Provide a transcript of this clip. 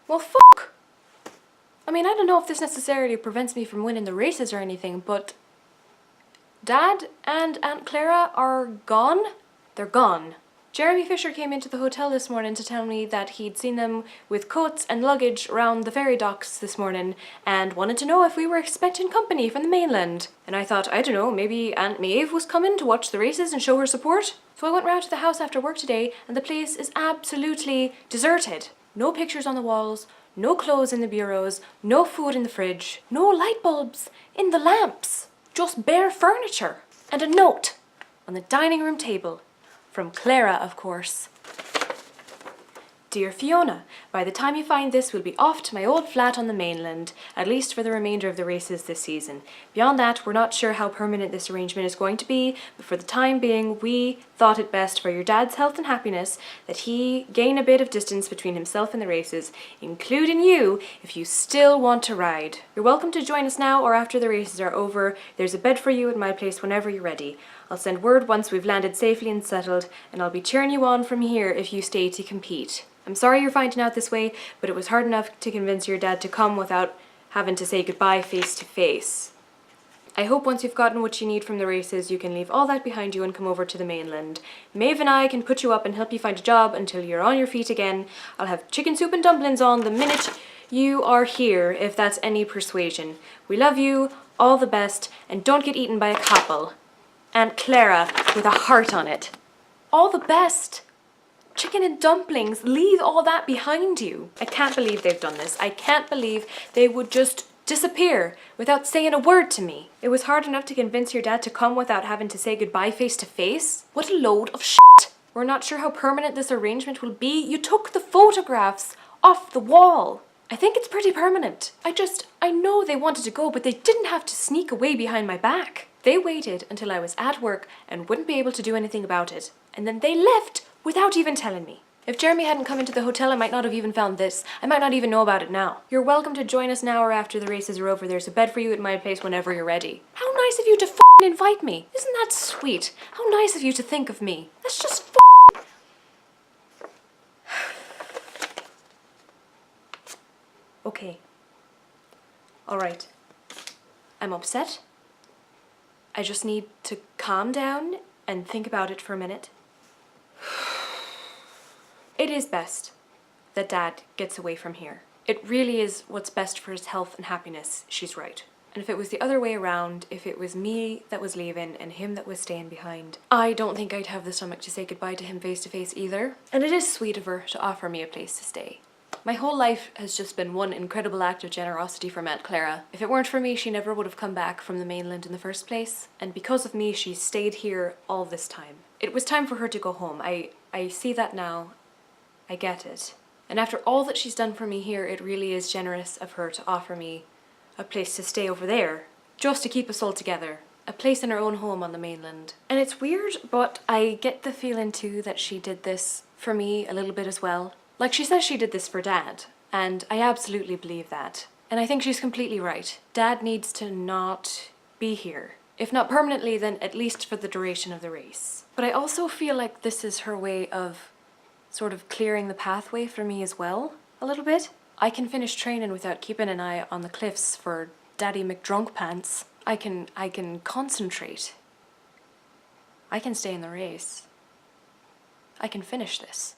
Well, fuck! I mean, I don't know if this necessarily prevents me from winning the races or anything, but Dad and Aunt Clara are gone? They're gone. Jeremy Fisher came into the hotel this morning to tell me that he'd seen them with coats and luggage around the ferry docks this morning and wanted to know if we were expecting company from the mainland. And I thought, I don't know, maybe Aunt Maeve was coming to watch the races and show her support? So I went round to the house after work today and the place is absolutely deserted. No pictures on the walls, no clothes in the bureaus, no food in the fridge, no light bulbs in the lamps, just bare furniture. And a note on the dining room table. From Clara, of course. Dear Fiona, by the time you find this, we'll be off to my old flat on the mainland, at least for the remainder of the races this season. Beyond that, we're not sure how permanent this arrangement is going to be, but for the time being, we thought it best for your dad's health and happiness that he gain a bit of distance between himself and the races, including you, if you still want to ride. You're welcome to join us now or after the races are over. There's a bed for you at my place whenever you're ready. I'll send word once we've landed safely and settled, and I'll be cheering you on from here if you stay to compete. I'm sorry you're finding out this way, but it was hard enough to convince your dad to come without having to say goodbye face to face. I hope once you've gotten what you need from the races, you can leave all that behind you and come over to the mainland. Maeve and I can put you up and help you find a job until you're on your feet again. I'll have chicken soup and dumplings on the minute you are here, if that's any persuasion. We love you, all the best, and don't get eaten by a couple. Aunt Clara with a heart on it. All the best. Chicken and dumplings, leave all that behind you. I can't believe they've done this. I can't believe they would just disappear without saying a word to me. It was hard enough to convince your dad to come without having to say goodbye face to face. What a load of shit. We're not sure how permanent this arrangement will be. You took the photographs off the wall. I think it's pretty permanent. I know they wanted to go, but they didn't have to sneak away behind my back. They waited until I was at work and wouldn't be able to do anything about it. And then they left without even telling me. If Jeremy hadn't come into the hotel, I might not have even found this. I might not even know about it now. You're welcome to join us now or after the races are over. There's a bed for you at my place whenever you're ready. How nice of you to f***ing invite me. Isn't that sweet? How nice of you to think of me. That's just f***ing... Okay. Alright. I'm upset. I just need to calm down and think about it for a minute. It is best that Dad gets away from here. It really is what's best for his health and happiness. She's right. And if it was the other way around, if it was me that was leaving and him that was staying behind, I don't think I'd have the stomach to say goodbye to him face to face either. And it is sweet of her to offer me a place to stay. My whole life has just been one incredible act of generosity from Aunt Clara. If it weren't for me, she never would have come back from the mainland in the first place. And because of me, she's stayed here all this time. It was time for her to go home. I see that now. I get it. And after all that she's done for me here, it really is generous of her to offer me a place to stay over there, just to keep us all together. A place in her own home on the mainland. And it's weird, but I get the feeling too that she did this for me a little bit as well. Like, she says she did this for Dad, and I absolutely believe that. And I think she's completely right. Dad needs to not be here. If not permanently, then at least for the duration of the race. But I also feel like this is her way of sort of clearing the pathway for me as well, a little bit. I can finish training without keeping an eye on the cliffs for Daddy McDrunk Pants. I can concentrate. I can stay in the race. I can finish this.